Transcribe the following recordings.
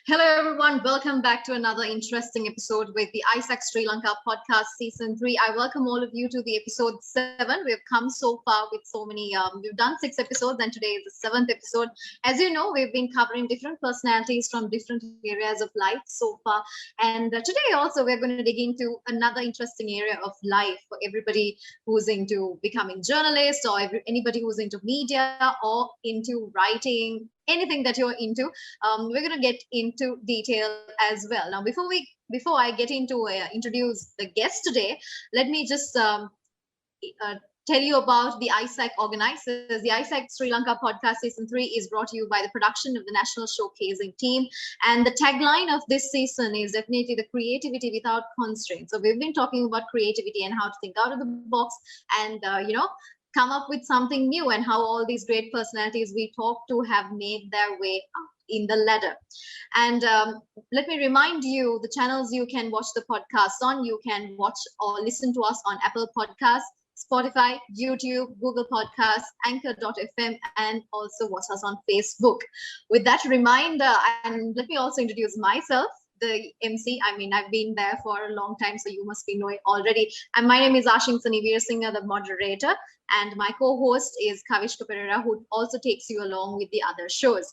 Hello, everyone. Welcome back to another interesting episode with the AIESEC Sri Lanka podcast season 3. I welcome all of you to the episode 7. We've come so far with so many, we've done 6 episodes and today is the 7th episode. As you know, we've been covering different personalities from different areas of life so far. And today also we're going to dig into another interesting area of life for everybody who's into becoming journalists or anybody who's into media or into writing, anything that you're into. We're going to get into detail as well. Now, before I get into introduce the guest today, let me just tell you about the AIESEC organizers. The AIESEC Sri Lanka podcast season 3 is brought to you by the production of the National Showcasing team. And the tagline of this season is definitely the creativity without constraints. So we've been talking about creativity and how to think out of the box and, come up with something new, and how all these great personalities we talk to have made their way up in the ladder. And let me remind you the channels you can watch the podcast on. You can watch or listen to us on Apple Podcasts, Spotify, YouTube, Google Podcasts, Anchor.fm, and also watch us on Facebook. With that reminder, and let me also introduce myself, the MC. I mean, I've been there for a long time, so you must be knowing already. And my name is Ashinsani Veerasinghe, the moderator, and my co-host is Kavishka Pereira, who also takes you along with the other shows.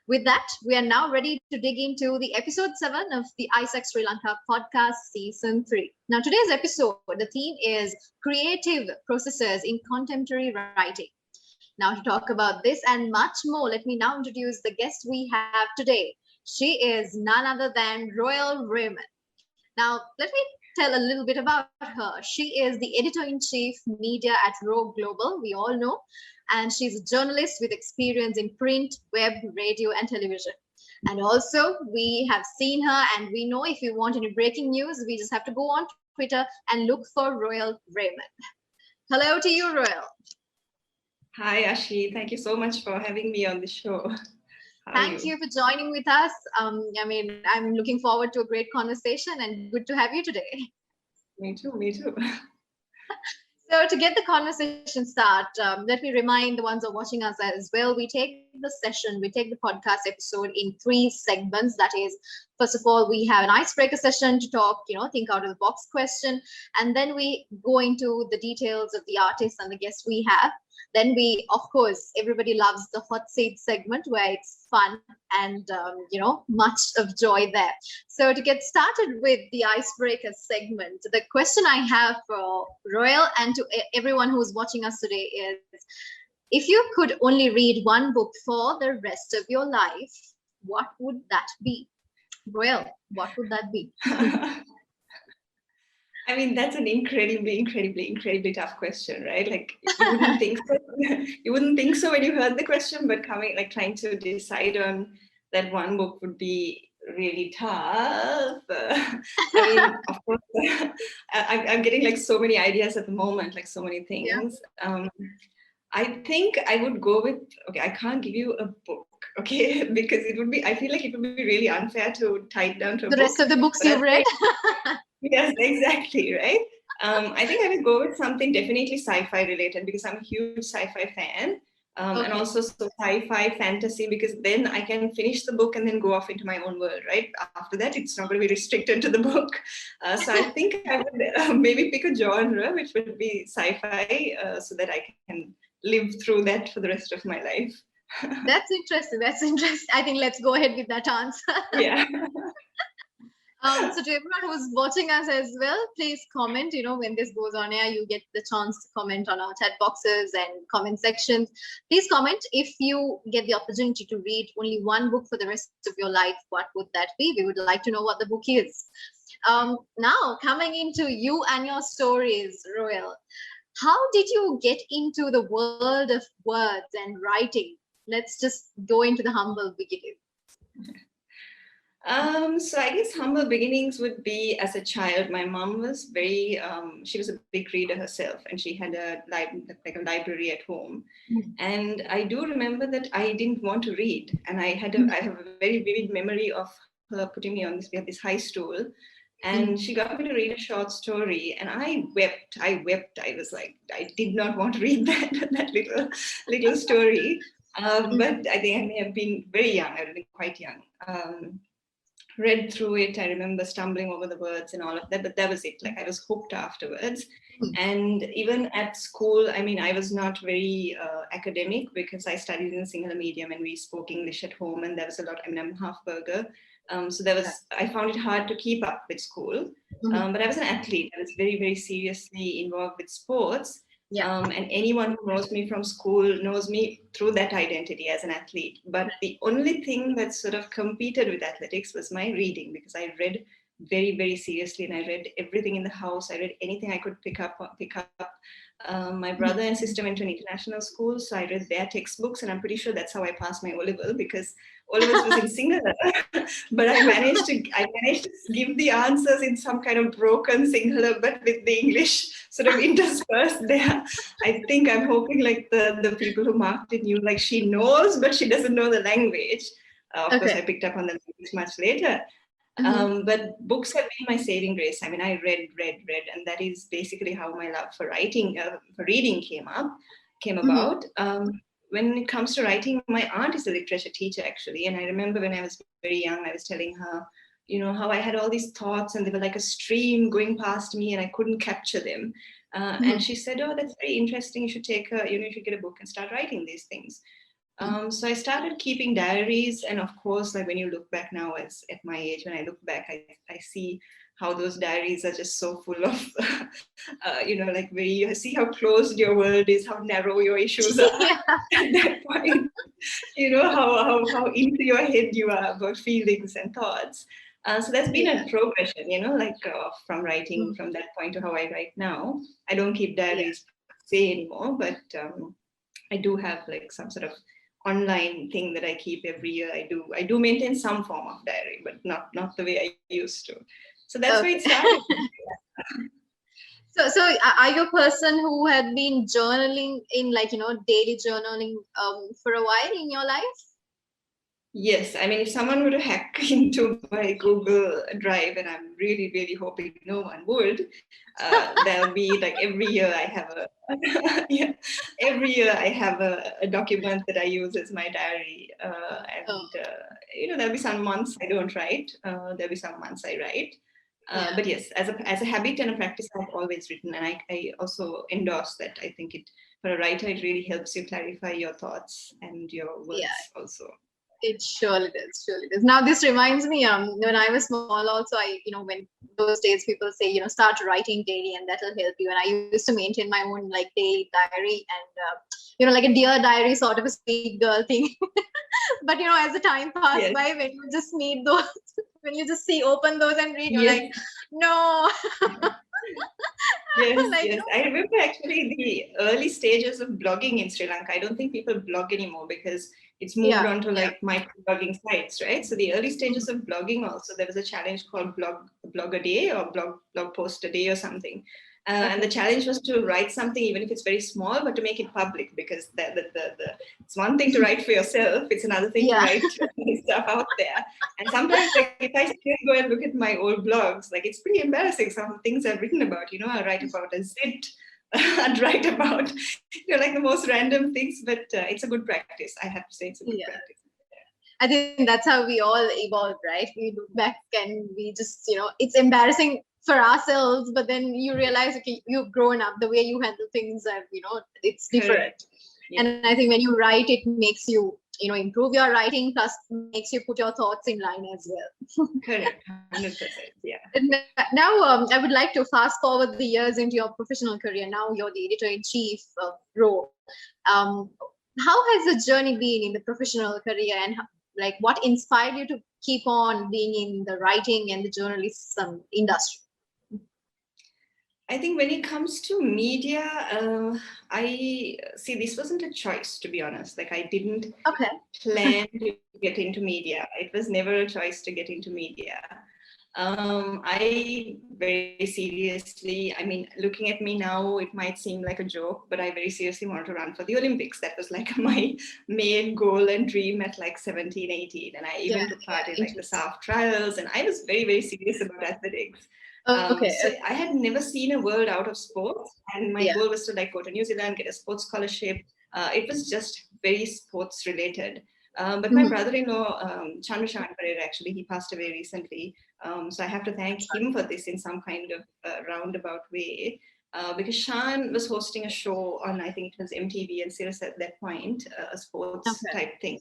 With that, we are now ready to dig into the episode 7 of the AIESEC Sri Lanka podcast season 3. Now, today's episode, the theme is creative processes in contemporary writing. Now, to talk about this and much more, let me now introduce the guest we have today. She is none other than Roel Raymond. Now, let me tell a little bit about her. She is the editor-in-chief media at Row Global, we all know, and she's a journalist with experience in print, web, radio, and television. And also, we have seen her, and we know if you want any breaking news, we just have to go on Twitter and look for Roel Raymond. Hello to you, Roel. Hi, Ashi. Thank you so much for having me on the show. Thank you for joining with us. I'm looking forward to a great conversation and good to have you today. Me too, me too. So to get the conversation started, let me remind the ones who are watching us as well, we take the podcast episode in 3 segments. That is, first of all, we have an icebreaker session to talk, think out of the box question. And then we go into the details of the artists and the guests we have. Then we, of course, everybody loves the hot seat segment where it's fun and, much of joy there. So to get started with the icebreaker segment, the question I have for Roel and to everyone who's watching us today is, if you could only read one book for the rest of your life, what would that be? Roel, what would that be? I mean, that's an incredibly tough question, right? Like, you wouldn't think so. You wouldn't think so when you heard the question, but trying to decide on that one book would be really tough. I mean, of course, I'm getting like so many ideas at the moment, like so many things. Yeah. I think I would go with, I can't give you a book, okay? Because I feel like it would be really unfair to tie it down to a book. The rest of the books you've read? Yes, exactly, right? I think I would go with something definitely sci-fi related because I'm a huge sci-fi fan. And also sci-fi fantasy, because then I can finish the book and then go off into my own world, right? After that, it's not going to be restricted to the book. So I think I would maybe pick a genre, which would be sci-fi, so that I can live through that for the rest of my life. That's interesting. I think let's go ahead with that answer. Yeah. So to everyone who's watching us as well, please comment. When this goes on air, you get the chance to comment on our chat boxes and comment sections. Please comment if you get the opportunity to read only one book for the rest of your life. What would that be? We would like to know what the book is. Now, coming into you and your stories, Roel, how did you get into the world of words and writing? Let's just go into the humble beginning. So I guess humble beginnings would be as a child. My mom was she was a big reader herself, and she had a library at home. Mm-hmm. And I do remember that I didn't want to read, and I have a very vivid memory of her putting me on this high stool, and she got me to read a short story, and I wept. I was like, I did not want to read that little story. But I think I may have been very young. I would have been quite young. read through it. I remember stumbling over the words and all of that, but that was it. Like I was hooked afterwards. And even at school, I mean, I was not very academic because I studied in a single medium and we spoke English at home, and there was a lot. I mean, I'm half Burger, so I found it hard to keep up with school. But I was an athlete. I was very, very seriously involved with sports. And anyone who knows me from school knows me through that identity as an athlete. But the only thing that sort of competed with athletics was my reading, because I read very, very seriously, and I read everything in the house. I read anything I could pick up. My brother and sister went to an international school, so I read their textbooks, and I'm pretty sure that's how I passed my O-level, because O-levels was in Sinhala, but I managed to give the answers in some kind of broken Sinhala, but with the English sort of interspersed there. I think I'm hoping like the people who marked it knew, like, she knows, but she doesn't know the language. Of course, I picked up on the language much later. But books have been my saving grace. I mean, I read, and that is basically how my love for writing, for reading came about. When it comes to writing, my aunt is a literature teacher, actually. And I remember when I was very young, I was telling her, you know, how I had all these thoughts and they were like a stream going past me and I couldn't capture them. And she said, oh, that's very interesting. You should take you should get a book and start writing these things. So I started keeping diaries, and of course, like when you look back now, at my age, when I look back, I see how those diaries are just so full of, like where you see how closed your world is, how narrow your issues are at that point. You know how into your head you are about feelings and thoughts. So that's been a progression, from writing from that point to how I write now. I don't keep diaries per se anymore, but I do have like some sort of online thing that I keep every year. I do maintain some form of diary, but not the way I used to. So that's where it started. So are you a person who had been journaling in daily journaling for a while in your life? Yes, I mean, if someone were to hack into my Google Drive, and I'm really, really hoping no one would, there'll be like every year I have a document that I use as my diary, there'll be some months I don't write, there'll be some months I write. But yes, as a habit and a practice, I've always written, and I also endorse that. I think for a writer, it really helps you clarify your thoughts and your words also. It surely does. Now, this reminds me, when I was small also, when those days people say, start writing daily and that'll help you. And I used to maintain my own like daily diary and, like a dear diary sort of a sweet girl thing. But, as the time passed by, when you just need those, when you just open those and read, you're like, no. Yes. I remember actually the early stages of blogging in Sri Lanka. I don't think people blog anymore because it's moved on to like micro-blogging sites, right? So the early stages of blogging also, there was a challenge called blog a day or blog post a day or something. And the challenge was to write something, even if it's very small, but to make it public, because it's one thing to write for yourself, it's another thing to write stuff out there. And sometimes, like, if I still go and look at my old blogs, like, it's pretty embarrassing, some of the things I've written about. I write about a zit, I'd write about, like the most random things, but it's a good practice. I have to say, it's a good practice. I think that's how we all evolve, right? We look back and we just, it's embarrassing for ourselves, but then you realize, okay, you've grown up, the way you handle things are, it's different. And I think when you write, it makes you, improve your writing, plus makes you put your thoughts in line as well. Correct, 100%, yeah. Now, I would like to fast forward the years into your professional career. Now you're the editor-in-chief role. How has the journey been in the professional career, and like what inspired you to keep on being in the writing and the journalism industry? I think when it comes to media, I see this wasn't a choice, to be honest. Like, I didn't plan to get into media. It was never a choice to get into media. I very seriously, I mean, looking at me now, it might seem like a joke, but I very seriously wanted to run for the Olympics. That was like my main goal and dream at like 17, 18. And I even took part in like the SAF trials, and I was very, very serious about athletics. So I had never seen a world out of sports, and my goal was to like go to New Zealand, get a sports scholarship. It was just very sports related. But my brother-in-law, Chandra Shankar, actually, he passed away recently. So I have to thank him for this in some kind of roundabout way. Because Shan was hosting a show on, I think it was MTV and Sirius at that point, a sports type thing.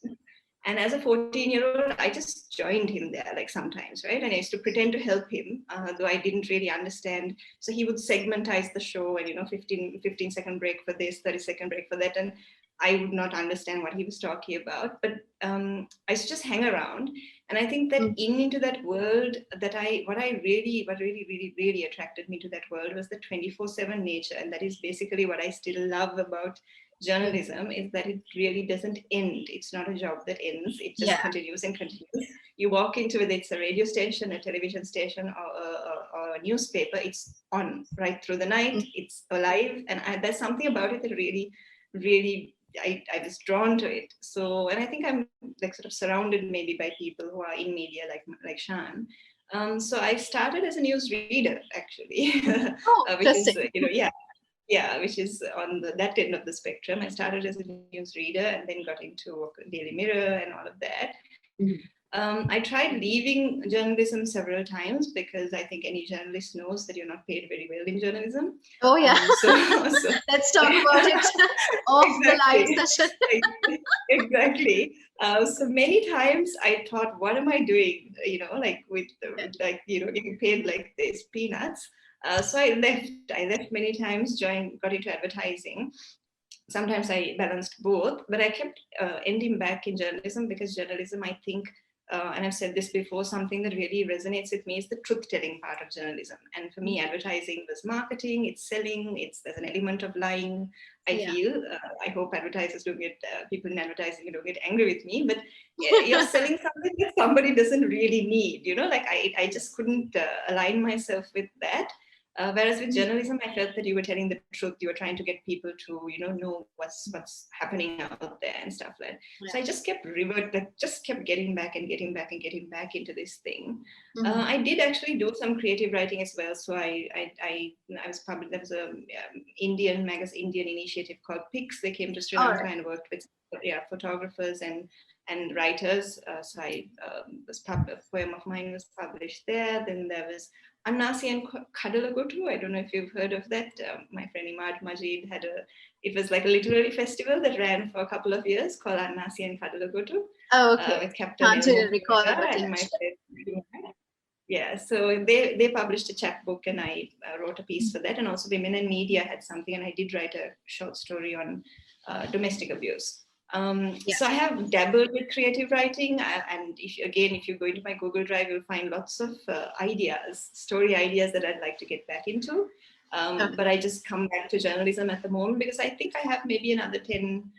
And as a 14-year-old, I just joined him there, like sometimes, right? And I used to pretend to help him, though I didn't really understand. So he would segmentize the show and, 15-second break for this, 30-second break for that. And I would not understand what he was talking about. But I used to just hang around. And I think that into that world, what really attracted me to that world was the 24/7 nature. And that is basically what I still love about journalism, is that it really doesn't end. It's not a job that ends. It just continues and continues. You walk into, whether it's a radio station, a television station, or a newspaper, it's on right through the night. It's alive. And there's something about it that really, I was drawn to it. So, and I think I'm like sort of surrounded maybe by people who are in media like Shan. So I started as a news reader, actually, which is, which is on that end of the spectrum. I started as a news reader and then got into Daily Mirror and all of that. I tried leaving journalism several times because I think any journalist knows that you're not paid very well in journalism. Oh, yeah. So let's talk about it off the live session. Exactly. So many times I thought, what am I doing? Getting paid like this, peanuts. So I left many times, got into advertising. Sometimes I balanced both, but I kept ending back in journalism because journalism, I think, and I've said this before, something that really resonates with me is the truth-telling part of journalism. And for me, advertising was marketing, it's selling, there's an element of lying. I feel, I hope advertisers don't get, people in advertising don't get angry with me, but you're selling something that somebody doesn't really need, I just couldn't align myself with that. Whereas with journalism, I felt that you were telling the truth. You were trying to get people to, know what's happening out there and stuff like that. Yeah. So I just kept getting back into this thing. I did actually do some creative writing as well. So I was published. There was a Indian initiative called PIX. They came to Sri Lanka and worked with photographers and writers. So I a poem of mine was published there. Then there was Annasi and Kadalagotu. I don't know if you've heard of that. My friend Imad Majid it was like a literary festival that ran for a couple of years called Annasi and Kadalagotu. Oh, okay. With Captain and my friend. Yeah, so they published a chapbook and I wrote a piece for that. And also Women and Media had something, and I did write a short story on domestic abuse. So I have dabbled with creative writing, and if you go into my Google Drive, you'll find lots of story ideas that I'd like to get back into. But I just come back to journalism at the moment because I think I have maybe another 10,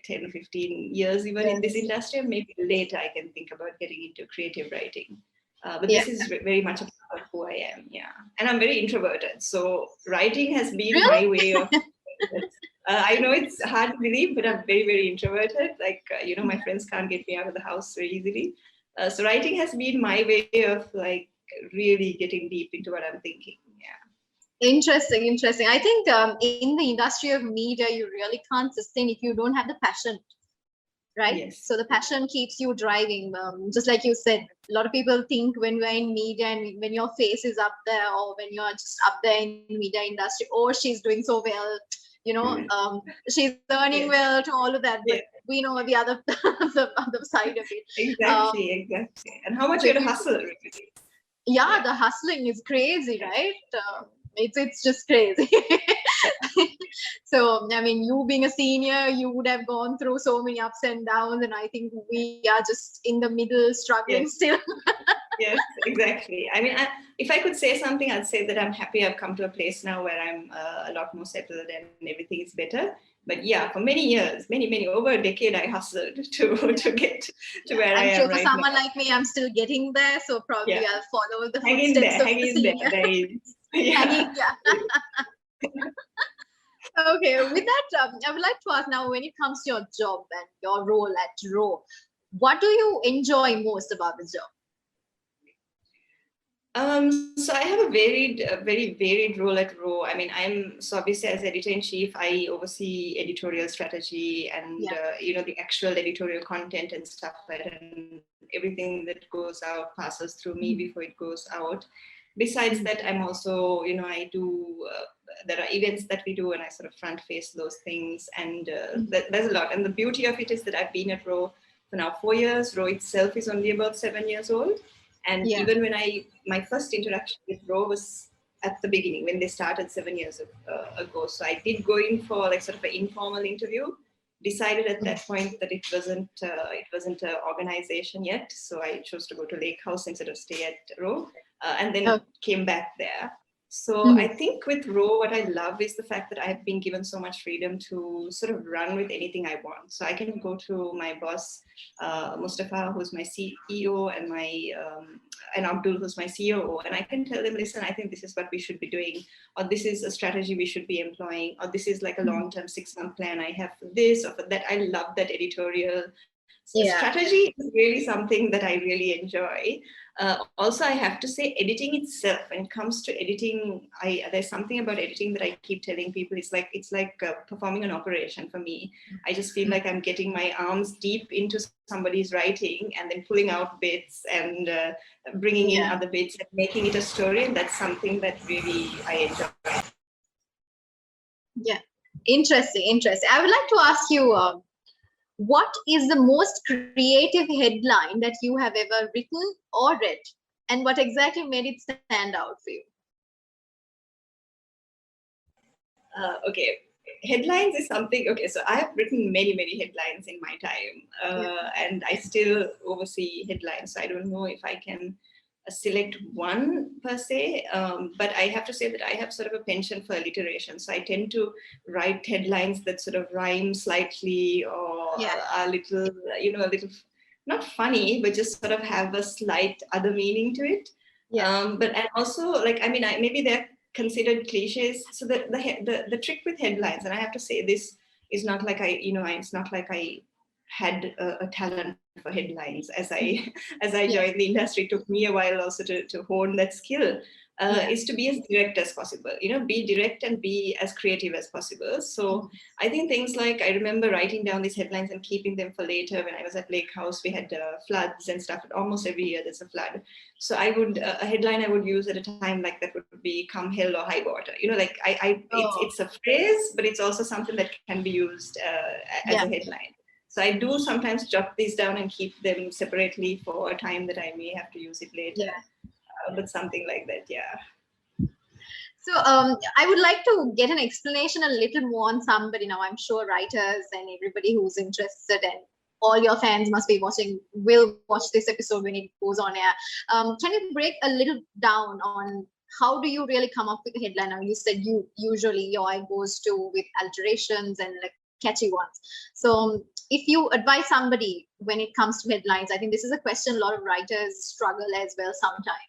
10, 15 years even in this industry, and maybe later I can think about getting into creative writing. But this is very much a part of who I am, and I'm very introverted. So writing has been my way of... I know it's hard to believe, but I'm very, very introverted. My friends can't get me out of the house very easily. So writing has been my way of really getting deep into what I'm thinking. Yeah. Interesting. I think in the industry of media, you really can't sustain if you don't have the passion, right? Yes. So the passion keeps you driving. Just like you said, a lot of people think when we're in media and when your face is up there, or when you're just up there in the media industry, or she's doing so well, she's earning well, to all of that, but we know the other the other side of it. Exactly. And how much you have to hustle, really. The hustling is crazy, right? It's just crazy. So I mean, you being a senior, you would have gone through so many ups and downs, and I think we are just in the middle, struggling still. Yes, exactly. I mean, if I could say something, I'd say that I'm happy I've come to a place now where I'm a lot more settled and everything is better. But for many years, many over a decade, I hustled to get to where I am right now. I'm sure for someone like me, I'm still getting there. So probably I'll follow the footsteps of the senior. Okay, with that, I would like to ask now, when it comes to your job and your role at RO, what do you enjoy most about this job? So I have a very varied role at Row. I mean, so obviously as editor-in-chief, I oversee editorial strategy and, the actual editorial content and stuff like that, and everything that goes out passes through me before it goes out. Besides that, I'm also, I do, there are events that we do and I sort of front face those things, and there's a lot. And the beauty of it is that I've been at Row for now 4 years. Row itself is only about 7 years old. And even when my first interaction with Row was at the beginning, when they started 7 years ago. So I did go in for like sort of an informal interview, decided at that point that it wasn't an organization yet. So I chose to go to Lake House instead of stay at Row, and then came back there. So I think with Row, what I love is the fact that I've been given so much freedom to sort of run with anything I want. So I can go to my boss, Mustafa, who's my CEO, and Abdul, who's my COO, and I can tell them, listen, I think this is what we should be doing, or this is a strategy we should be employing, or this is like a long-term 6-month plan I have for this or for that. I love that editorial. Strategy is really something that I really enjoy. Also, I have to say, editing itself, when it comes to editing, there's something about editing that I keep telling people. It's like performing an operation for me. I just feel like I'm getting my arms deep into somebody's writing and then pulling out bits and bringing in other bits and making it a story. And that's something that really I enjoy. Yeah, interesting. I would like to ask you, what is the most creative headline that you have ever written or read, and what exactly made it stand out for you? Okay, headlines is something. Okay, so I have written many headlines in my time, and I still oversee headlines. So I don't know if I can select one per se, but I have to say that I have sort of a penchant for alliteration. So I tend to write headlines that sort of rhyme slightly or are a little, a little not funny, but just sort of have a slight other meaning to it. But and also, like, I mean, maybe they're considered cliches. So the trick with headlines, and I have to say this is not like it's not like I had a talent for headlines as I joined the industry. It took me a while also to hone that skill. Is to be as direct as possible, be direct and be as creative as possible. So I think things like, I remember writing down these headlines and keeping them for later. When I was at Lake House, we had floods and stuff. Almost every year there's a flood. So I would, a headline I would use at a time like that would be "Come hell or high water." Like it's a phrase, but it's also something that can be used as a headline. So I do sometimes jot these down and keep them separately for a time that I may have to use it later. But something like that, So I would like to get an explanation a little more on somebody. Now, I'm sure writers and everybody who's interested and all your fans must be will watch this episode when it goes on air. Can you break a little down on how do you really come up with a headline? Now, you said usually your eye goes to with alterations and like catchy ones. So if you advise somebody when it comes to headlines, I think this is a question a lot of writers struggle as well sometimes.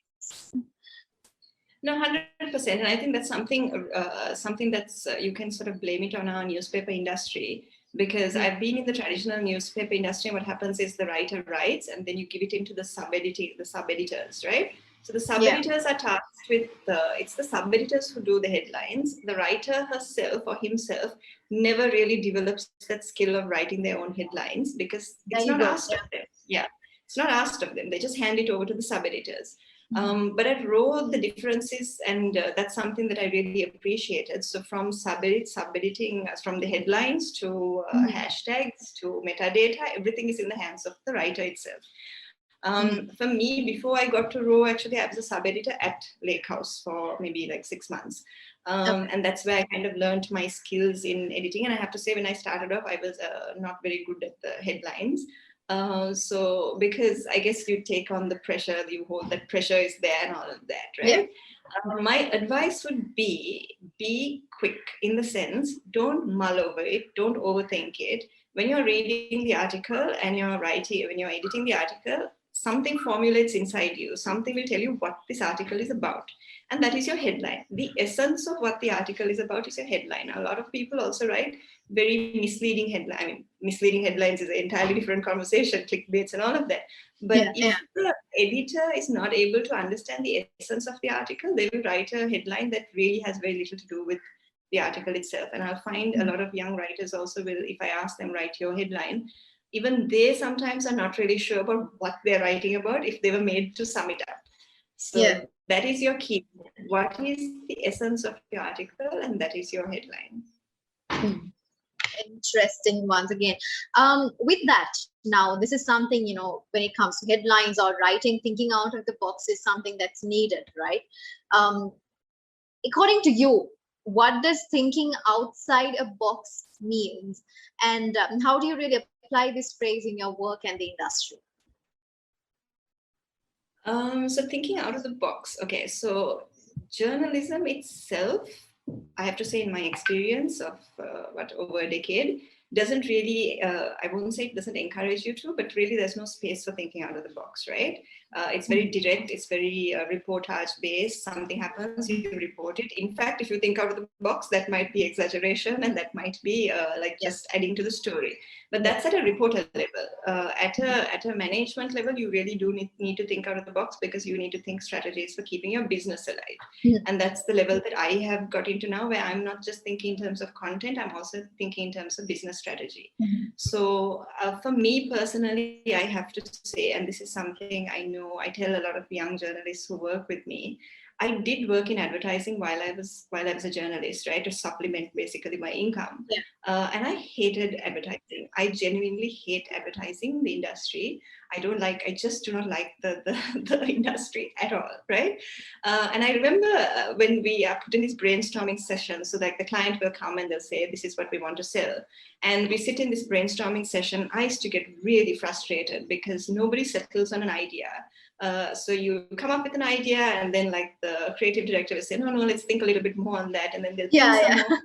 No, 100%, and I think that's something that's you can sort of blame it on our newspaper industry, because I've been in the traditional newspaper industry, and what happens is the writer writes, and then you give it into the sub-editors, right? So the sub-editors are tasked with it's the sub-editors who do the headlines. The writer herself or himself never really develops that skill of writing their own headlines, because it's not asked of them. It's not asked of them. They just hand it over to the sub-editors. But at Row, the difference is, and that's something that I really appreciated. So from sub-editing, from the headlines to hashtags to metadata, everything is in the hands of the writer itself. For me, before I got to Row, actually, I was a sub-editor at Lake House for maybe like 6 months. And that's where I kind of learned my skills in editing. And I have to say, when I started off, I was not very good at the headlines. So because I guess you take on the pressure, you hold that pressure is there and all of that, right? My advice would be quick, in the sense, don't mull over it, don't overthink it. When you're reading the article and when you're editing the article, something formulates inside you, something will tell you what this article is about. And that is your headline. The essence of what the article is about is your headline. A lot of people also write very misleading headlines. I mean, misleading headlines is an entirely different conversation, clickbaits and all of that. But if the editor is not able to understand the essence of the article, they will write a headline that really has very little to do with the article itself. And I'll find a lot of young writers also will, if I ask them, write your headline, even they sometimes are not really sure about what they're writing about if they were made to sum it up. So that is your key. What is the essence of your article? And that is your headline. Interesting once again. With that, now this is something, you know, when it comes to headlines or writing, thinking out of the box is something that's needed, right? According to you, what does thinking outside a box means? And how do you really apply this phrase in your work and the industry? So thinking out of the box. Okay, so journalism itself, I have to say, in my experience of over a decade, doesn't really, I wouldn't say it doesn't encourage you to, but really there's no space for thinking out of the box, right? It's very direct, it's very reportage based. Something happens, you report it. In fact, if you think out of the box, that might be exaggeration and that might be just adding to the story. But that's at a reporter level. At a management level, you really do need to think out of the box, because you need to think strategies for keeping your business alive. And that's the level that I have got into now, where I'm not just thinking in terms of content, I'm also thinking in terms of business strategy. So for me personally, I have to say, and this is something I know, I tell a lot of young journalists who work with me, I did work in advertising while I was a journalist, right, to supplement basically my income. And I hated advertising. I genuinely hate advertising, the industry. I just do not like the industry at all, right? And I remember when we are put in this brainstorming session, so like the client will come and they'll say, this is what we want to sell. And we sit in this brainstorming session. I used to get really frustrated because nobody settles on an idea. So you come up with an idea, and then like the creative director will say, no, let's think a little bit more on that. And then they'll think some more.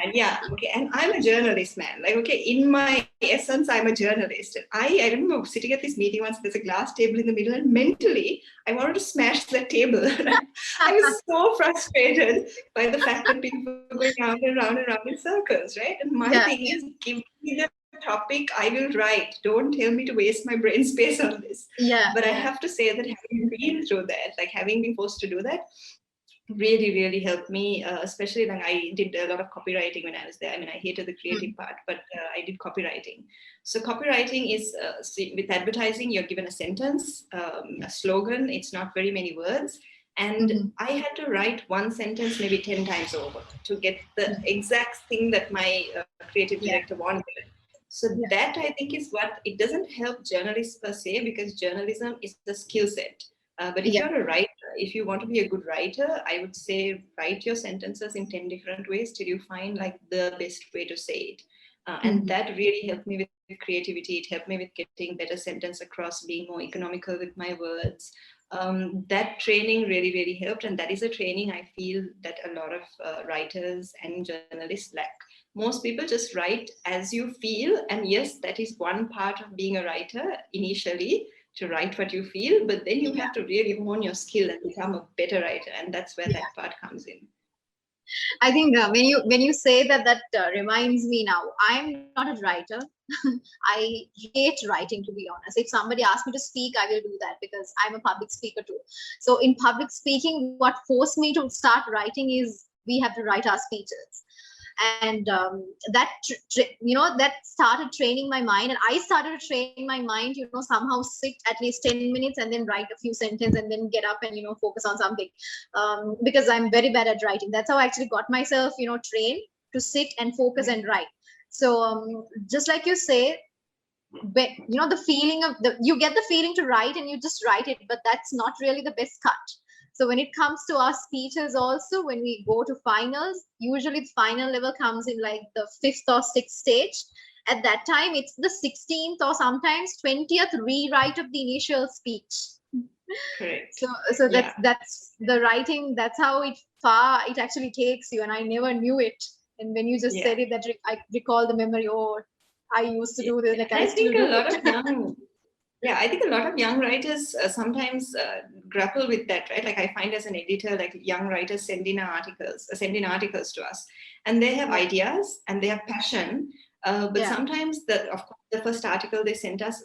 And okay. And I'm a journalist, man. Like, okay, in my essence, I'm a journalist. And I remember sitting at this meeting once, there's a glass table in the middle, and mentally, I wanted to smash that table. I was so frustrated by the fact that people were going round and round and round in circles, right? And my thing is, give me the topic, I will write. Don't tell me to waste my brain space on this. But I have to say that having been through that, like having been forced to do that, really helped me, especially when I did a lot of copywriting when I was there. I mean, I hated the creative part, but I did copywriting. So copywriting is, with advertising, you're given a sentence, a slogan, it's not very many words. And I had to write one sentence maybe 10 times over to get the exact thing that my creative director wanted. So that, I think, is what, it doesn't help journalists per se, because journalism is the skill set. But if you're a writer, if you want to be a good writer, I would say write your sentences in 10 different ways till you find like the best way to say it. And that really helped me with creativity. It helped me with getting better sentence across, being more economical with my words. That training really helped. And that is a training I feel that a lot of writers and journalists lack. Most people just write as you feel. And yes, that is one part of being a writer initially, to write what you feel, but then you have to really hone your skill and become a better writer. And that's where that part comes in. I think when you say that reminds me now, I'm not a writer. I hate writing, to be honest. If somebody asks me to speak, I will do that because I'm a public speaker too. So in public speaking, what forced me to start writing is we have to write our speeches. And that started training my mind, and I started to train my mind, somehow sit at least 10 minutes and then write a few sentences and then get up and focus on something, because I'm very bad at writing. That's how I actually got myself trained to sit and focus and write. So just like you say, but the feeling of you get the feeling to write and you just write it, but that's not really the best cut. So when it comes to our speeches also, when we go to finals, usually the final level comes in like the 5th or 6th stage. At that time, it's the 16th or sometimes 20th rewrite of the initial speech. Correct. So that's the writing. That's how it actually takes you. And I never knew it. And when you just said it, that I recall the memory. Oh, I used to do this. Like I think a lot of Yeah, I think a lot of young writers sometimes grapple with that, right? Like I find as an editor, like young writers send in articles to us, and they have ideas and they have passion. But sometimes, of course, the first article they send us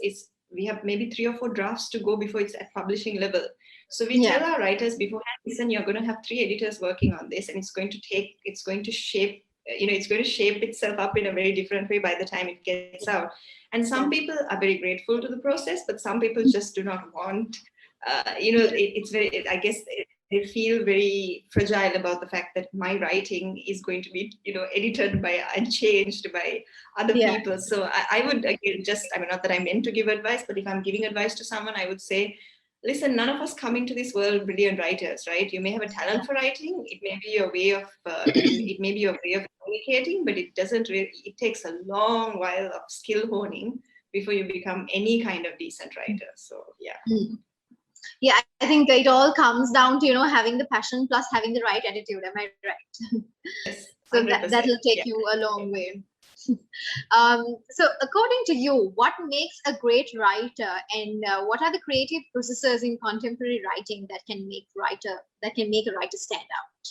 is we have maybe 3 or 4 drafts to go before it's at publishing level. So we tell our writers beforehand, listen, you're going to have 3 editors working on this, and it's going to shape, it's going to shape itself up in a very different way by the time it gets out. And some people are very grateful to the process, but some people just do not want, it's very, I guess they feel very fragile about the fact that my writing is going to be, edited by and changed by other people. So I would, again, not that I meant to give advice, but if I'm giving advice to someone, I would say, listen, none of us come into this world brilliant writers, right? You may have a talent for writing. It may be your way of, communicating, but it takes a long while of skill honing before you become any kind of decent writer. So, Yeah, I think it all comes down to, having the passion plus having the right attitude. Am I right? Yes, so that will take you a long way. So according to you, what makes a great writer, and what are the creative processes in contemporary writing that can make a writer stand out?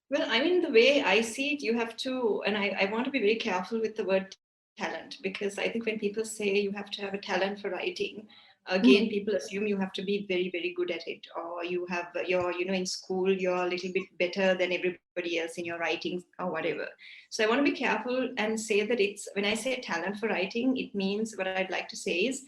Well, I mean, the way I see it, you have to, and I want to be very careful with the word talent, because I think when people say you have to have a talent for writing, again, people assume you have to be very, very good at it, or you're in school, you're a little bit better than everybody else in your writing or whatever. So I want to be careful and say that when I say talent for writing, it means, what I'd like to say is,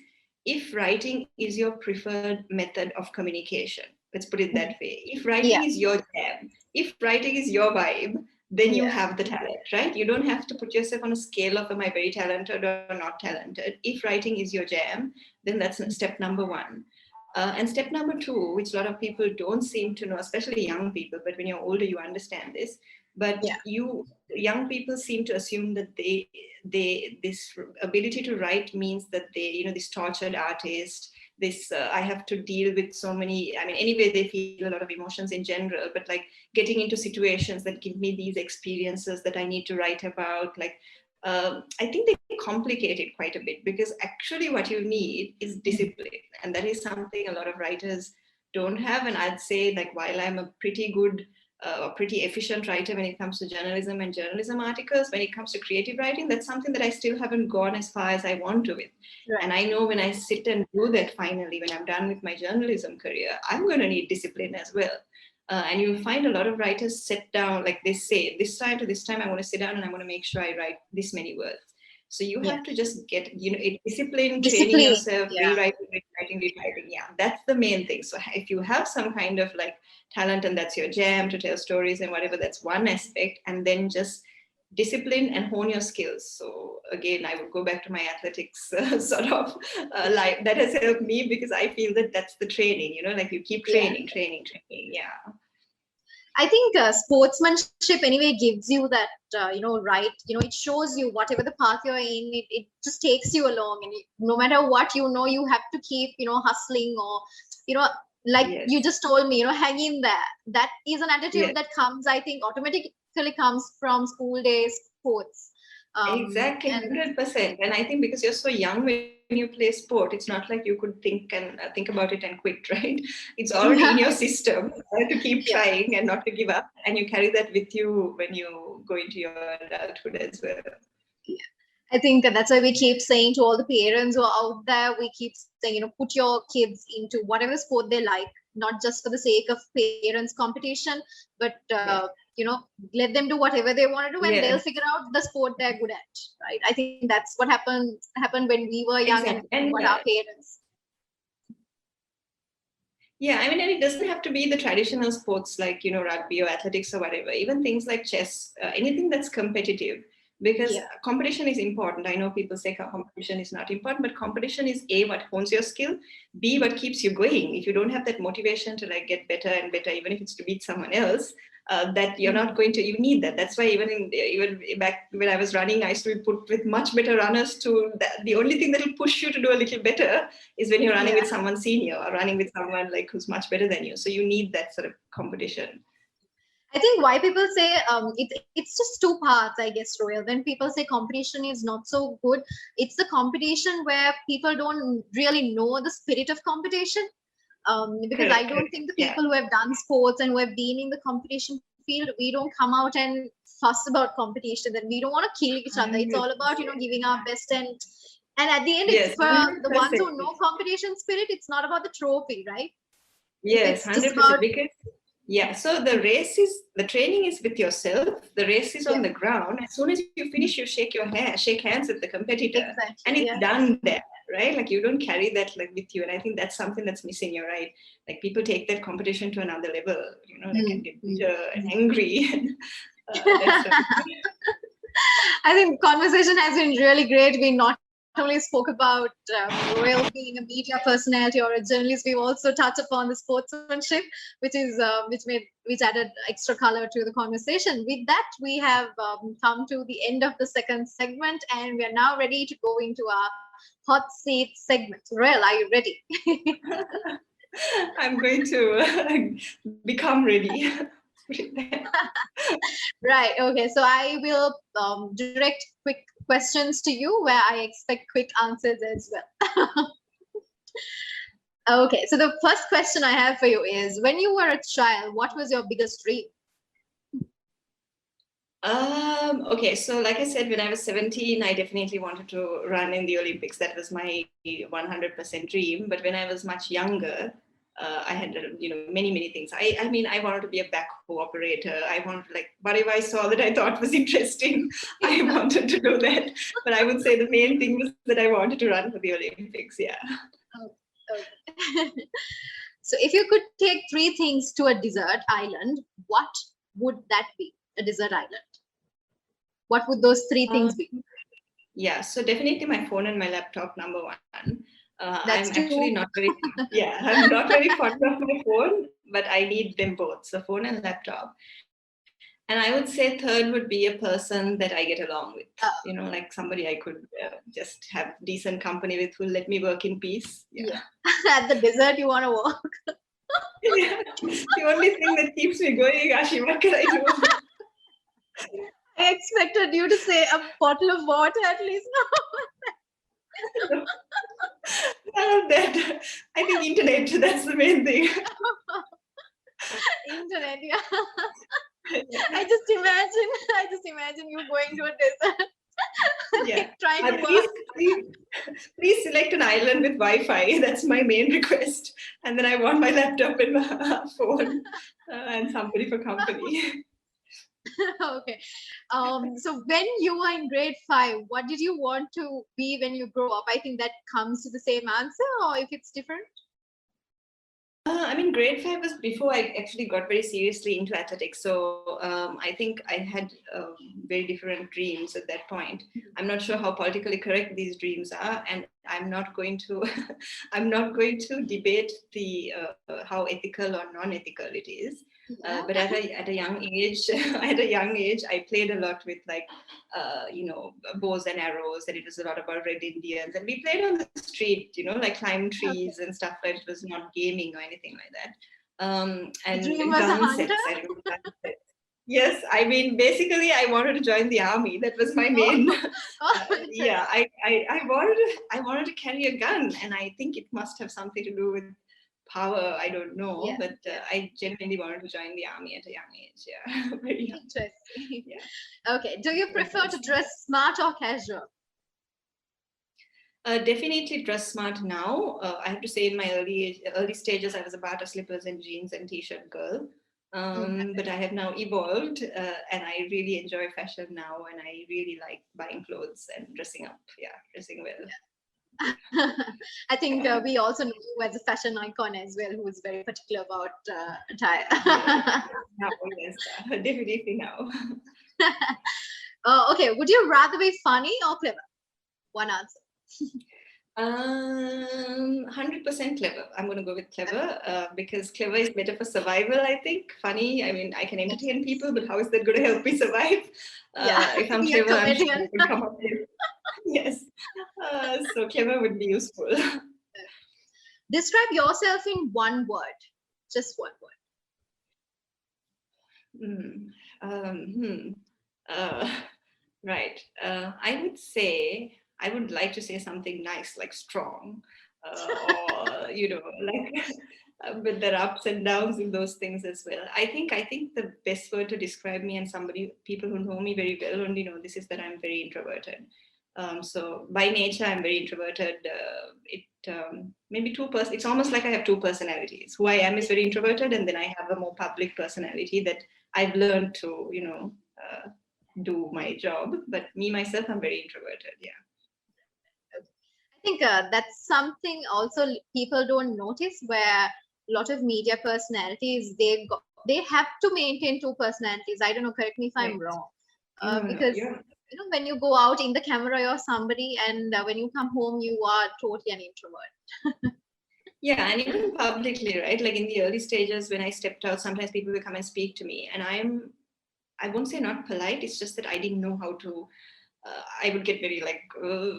if writing is your preferred method of communication, let's put it that way. If writing is your jam, if writing is your vibe, then you have the talent, right? You don't have to put yourself on a scale of, am I very talented or not talented? If writing is your jam, then that's step number 1. And step number 2, which a lot of people don't seem to know, especially young people, but when you're older, you understand this. But young people seem to assume that this ability to write means that they, this tortured artist, this I have to deal with so many, anyway, they feel a lot of emotions in general, but like getting into situations that give me these experiences that I need to write about, like I think they complicate it quite a bit, because actually what you need is discipline, and that is something a lot of writers don't have. And I'd say, like, while I'm a pretty good pretty efficient writer when it comes to journalism and journalism articles, when it comes to creative writing, that's something that I still haven't gone as far as I want to with. Right. And I know when I sit and do that finally, when I'm done with my journalism career, I'm going to need discipline as well. And you'll find a lot of writers sit down, like they say, this time to this time, I want to sit down and I want to make sure I write this many words. So you have to just get, discipline, training yourself, rewriting. Yeah, that's the main thing. So if you have some kind of like talent and that's your jam to tell stories and whatever, that's one aspect. And then just discipline and hone your skills. So again, I would go back to my athletics sort of life. That has helped me, because I feel that that's the training, like you keep training. Yeah. I think sportsmanship anyway gives you that, right, it shows you whatever the path you're in, it just takes you along, and no matter what, you have to keep, hustling, or, like you just told me, hang in there. That is an attitude that comes, I think, automatically comes from school days sports. Exactly, 100%. And I think because you're so young when you play sport, it's not like you could think about it and quit, right? It's already in your system to keep trying and not to give up. And you carry that with you when you go into your adulthood as well. Yeah. I think that's why we keep saying to all the parents who are out there, we keep saying, put your kids into whatever sport they like, not just for the sake of parents' competition, but let them do whatever they want to do, and they'll figure out the sport they're good at, right? I think that's what happened when we were young, and what our parents. Yeah, and it doesn't have to be the traditional sports like, rugby or athletics or whatever, even things like chess, anything that's competitive, because competition is important. I know people say competition is not important, but competition is A, what hones your skill, B, what keeps you going. If you don't have that motivation to like get better and better, even if it's to beat someone else, that you're not going to, you need that. That's why even back when I was running, I used to be put with much better runners the only thing that will push you to do a little better is when you're running with someone senior or running with someone like who's much better than you. So you need that sort of competition. think why people say it's just two parts, I guess, Royal. When people say competition is not so good, it's the competition where people don't really know the spirit of competition. Because I don't think the people who have done sports and who have been in the competition field, we don't come out and fuss about competition. Then we don't want to kill each other. It's all about giving our best, and at the end, it's for the ones who know competition spirit. It's not about the trophy, right? Yes, 100%. Because so the training is with yourself. The race is on the ground. As soon as you finish, you shake hands with the competitor, and it's done there, right? Like you don't carry that like with you. And I think that's something that's missing. You're right. Like people take that competition to another level. They can get bitter and angry. I think conversation has been really great. We not only spoke about Roel being a media personality or a journalist, we've also touched upon the sportsmanship, which added extra color to the conversation. With that, we have come to the end of the second segment, and we are now ready to go into our hot seat segment. Roel, are you ready? I'm going to become ready. Right. Okay. So I will direct quick questions to you where I expect quick answers as well. Okay. So the first question I have for you is, when you were a child, what was your biggest dream? Okay, so like I said, when I was 17, I definitely wanted to run in the Olympics. That was my 100% dream. But when I was much younger, I had many things. I mean, I wanted to be a backhoe operator. I wanted whatever I saw that I thought was interesting, I wanted to do that. But I would say the main thing was that I wanted to run for the Olympics. Yeah. Okay. So if you could take 3 things to a desert island, what would that be? A desert island. What would those 3 things be? Yeah, so definitely my phone and my laptop, number one. I'm actually not very, I'm not very fond of my phone, but I need them both, so phone and laptop. And I would say third would be a person that I get along with, like somebody I could just have decent company with who let me work in peace. Yeah. At the desert, you want to work? Yeah. The only thing that keeps me going, Ashi, what can I do? I expected you to say a bottle of water at least. No. None of that. I think internet, that's the main thing. Internet, yeah. I just imagine you going to a desert. Yeah. Trying to please select an island with Wi-Fi. That's my main request. And then I want my laptop and my phone and somebody for company. Okay. So when you were in grade 5, what did you want to be when you grow up? I think that comes to the same answer, or if it's different? I mean, grade 5 was before I actually got very seriously into athletics. So I think I had very different dreams at that point. I'm not sure how politically correct these dreams are, and I'm not going to debate the how ethical or non-ethical it is. But at a young age, I played a lot with bows and arrows, and it was a lot about Red Indians, and we played on the street, like climb trees and stuff like that. It was not gaming or anything like that. And gun sets, I remember gun sets. Yes, I mean, basically, I wanted to join the army. That was my main. I wanted to carry a gun, and I think it must have something to do with power. I don't know, but I genuinely wanted to join the army at a young age. Yeah, very young. Interesting. Yeah. Okay. Do you prefer to dress smart or casual? Definitely dress smart now. I have to say, in my early stages, I was a Bata slippers and jeans and t-shirt girl. But I have now evolved, and I really enjoy fashion now, and I really like buying clothes and dressing up. Yeah, dressing well. I think we also know you as a fashion icon as well, who is very particular about attire. Yes, definitely now. Okay, would you rather be funny or clever? One answer. 100% clever. I'm going to go with clever because clever is better for survival, I think. Funny, I mean, I can entertain people, but how is that going to help me survive? If I'm clever, I'm sure I can come up with. Yes. So clever would be useful. Describe yourself in one word. Just one word. Hmm. Um, hmm. Uh, right. I would say, I would like to say something nice, like strong, or like. But there are ups and downs in those things as well. I think the best word to describe me, and people who know me very well only know this, is that I'm very introverted. So by nature, I'm very introverted. Maybe it's almost like I have two personalities. Who I am is very introverted, and then I have a more public personality that I've learned to, do my job. But me myself, I'm very introverted. Yeah. I think that's something also people don't notice, where a lot of media personalities, they have to maintain two personalities. I don't know, correct me if I'm Right. wrong. No, no, Because when you go out in the camera, you're somebody, and when you come home, you are totally an introvert. Yeah, and even publicly, right? Like in the early stages when I stepped out, sometimes people will come and speak to me, and I won't say not polite, it's just that I didn't know how to. I would get very like,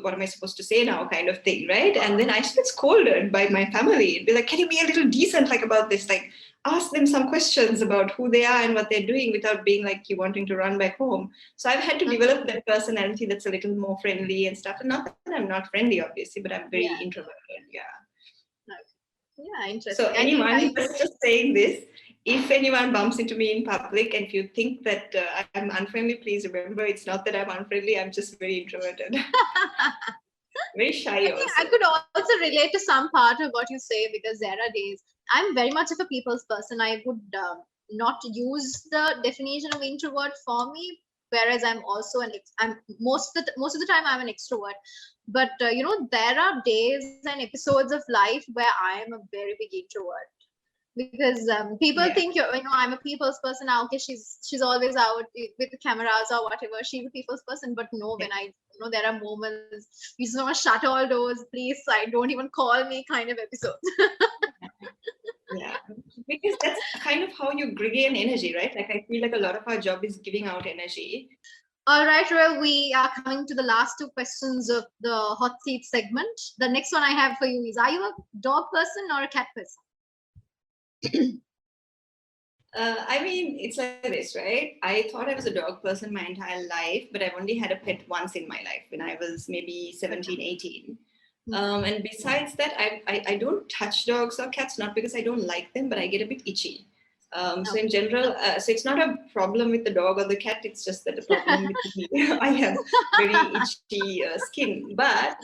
what am I supposed to say now, kind of thing, right? And then I just get scolded by my family. It'd be like, can you be a little decent, like about this? Like, ask them some questions about who they are and what they're doing without being like you wanting to run back home. So I've had to develop that personality that's a little more friendly and stuff. And not that I'm not friendly, obviously, but I'm very Yeah. introverted. Yeah. Yeah, So interesting. I think anyone, just saying this, if anyone bumps into me in public and if you think that I'm unfriendly, please remember it's not that I'm unfriendly, I'm just very introverted. Very shy I think I also. could also relate to some part of what you say, because there are days I'm very much of a people's person. I would not use the definition of introvert for me, whereas I'm also I'm most of the time I'm an extrovert. But there are days and episodes of life where I am a very big introvert, because people Yeah. think I'm a people's person now. Okay, she's always out with the cameras or whatever, she's a people's person. But no, Yeah. when I there are moments you just want to shut all doors, please, I don't even call me kind of episodes. Yeah. Because that's kind of how you gain energy, right? Like I feel like a lot of our job is giving out energy. All right, Roel, we are coming to the last two questions of the hot seat segment. The next one I have for you is, are you a dog person or a cat person? I mean, it's like this, right? I thought I was a dog person my entire life, but I've only had a pet once in my life when I was maybe 17, 18. And besides that, I don't touch dogs or cats, not because I don't like them, but I get a bit itchy. So in general, so it's not a problem with the dog or the cat, it's just that the problem with me, I have very itchy skin. But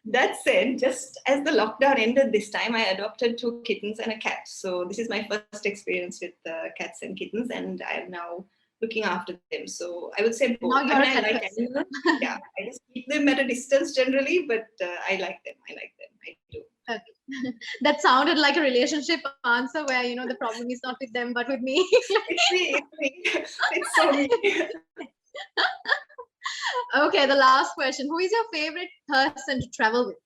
that said, just as the lockdown ended this time, I adopted two kittens and a cat. So this is my first experience with cats and kittens, and I'm now looking after them. So I would say both. Now I you're mean, a I cat like person. animals. Yeah, I just keep them at a distance generally, but I like them. I like them. I do. Okay. That sounded like a relationship answer where the problem is not with them but with me. It's me. It's me. It's so me. Okay, the last question. Who is your favorite person to travel with?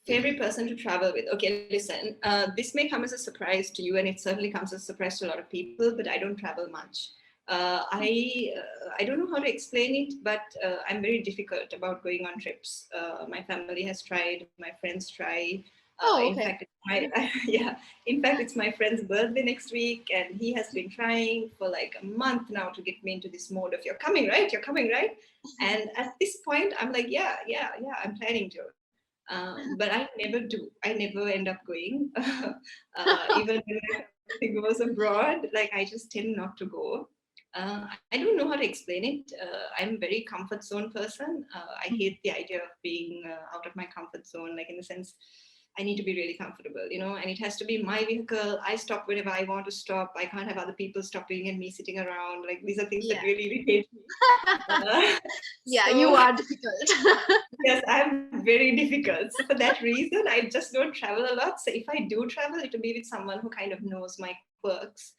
Favorite person to travel with? Okay, listen. This may come as a surprise to you, and it certainly comes as a surprise to a lot of people. But I don't travel much. I don't know how to explain it, but I'm very difficult about going on trips. My family has tried. My friends try. Oh, In okay. fact, it's my yeah. In fact, it's my friend's birthday next week, and he has been trying for like a month now to get me into this mode of "You're coming, right? You're coming, right?" And at this point, I'm like, "Yeah, yeah, yeah. I'm planning to." But I never do. I never end up going. Even when I goes abroad, like I just tend not to go. I don't know how to explain it. I'm a very comfort zone person. I hate the idea of being out of my comfort zone, like in the sense I need to be really comfortable, and it has to be my vehicle. I stop whenever I want to stop. I can't have other people stopping and me sitting around. Like these are things that Yeah. really irritate me. Yeah, you So are difficult. yes, I'm very difficult. So for that reason, I just don't travel a lot. So if I do travel, it will be with someone who kind of knows my quirks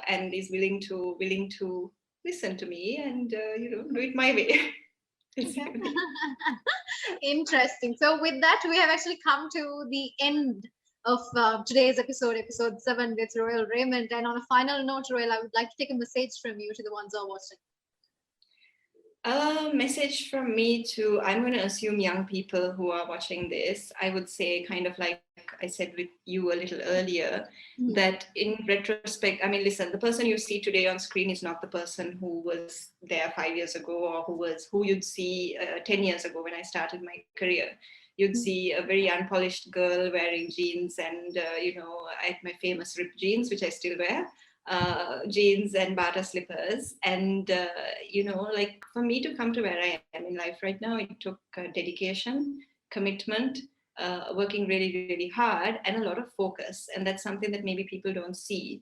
and is willing to listen to me and do it my way. Basically. Interesting. So with that, we have actually come to the end of today's episode 7 with Roel Raymond. And on a final note, Roel, I would like to take a message from you to the ones who are watching. A message from me to, I'm going to assume young people who are watching this, I would say, kind of like I said with you a little earlier, that in retrospect, I mean, listen, the person you see today on screen is not the person who was there 5 years ago, or who you'd see 10 years ago when I started my career. You'd see a very unpolished girl wearing jeans and, I had my famous ripped jeans, which I still wear. Jeans and Bata slippers. And, like for me to come to where I am in life right now, it took dedication, commitment, working really, really hard, and a lot of focus. And that's something that maybe people don't see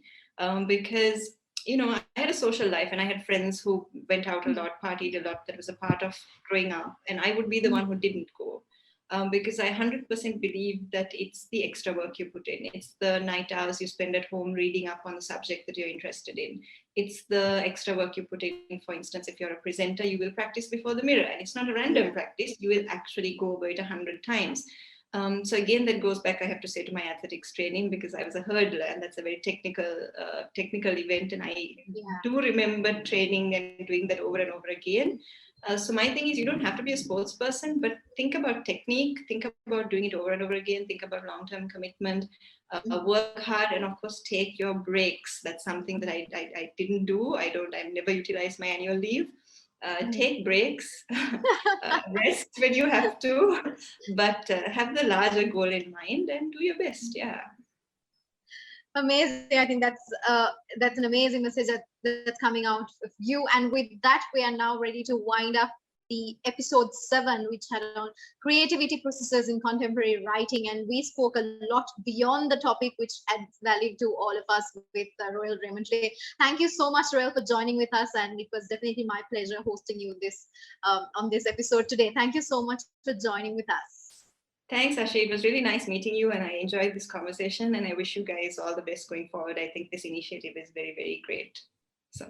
because, I had a social life and I had friends who went out a lot, partied a lot. That was a part of growing up. And I would be the one who didn't go. Because I 100% believe that it's the extra work you put in. It's the night hours you spend at home reading up on the subject that you're interested in. It's the extra work you put in. For instance, if you're a presenter, you will practice before the mirror. And it's not a random practice. You will actually go over it 100 times. So again, that goes back, I have to say, to my athletics training, because I was a hurdler, and that's a very technical event. And I do remember training and doing that over and over again. So my thing is, you don't have to be a sports person, but think about technique, think about doing it over and over again, think about long-term commitment, work hard, and of course, take your breaks. That's something that I didn't do. I've never utilized my annual leave. Take breaks, rest when you have to, but have the larger goal in mind and do your best. Yeah. Amazing. I think that's an amazing message that's coming out of you. And with that, we are now ready to wind up the episode 7, which had on creativity processes in contemporary writing. And we spoke a lot beyond the topic, which adds value to all of us with Roel Raymond today. Thank you so much, Roel, for joining with us. And it was definitely my pleasure hosting you on this episode today. Thank you so much for joining with us. Thanks, Ashi. It was really nice meeting you, and I enjoyed this conversation, and I wish you guys all the best going forward. I think this initiative is very, very great. So.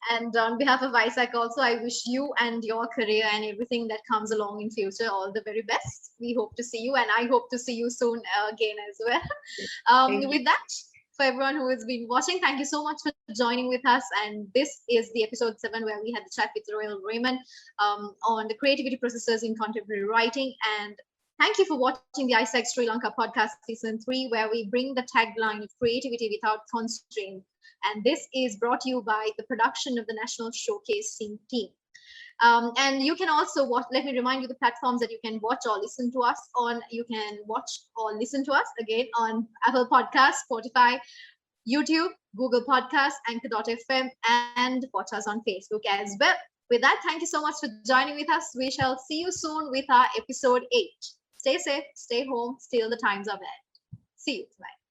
And on behalf of AIESEC also, I wish you and your career and everything that comes along in future all the very best. We hope to see you, and I hope to see you soon again as well. With that, for everyone who has been watching, thank you so much for joining with us. And this is the episode 7 where we had the chat with Roel Raymond on the creativity processes in contemporary writing. And thank you for watching the AIESEC Sri Lanka podcast season 3, where we bring the tagline of creativity without constraint. And this is brought to you by the production of the National Showcasing team. And you can also watch, let me remind you the platforms that you can watch or listen to us on. You can watch or listen to us again on Apple Podcasts, Spotify, YouTube, Google Podcasts, Anchor.fm, and watch us on Facebook as well. With that, thank you so much for joining with us. We shall see you soon with our episode 8. Stay safe, stay home, still the times are bad. See you. Bye.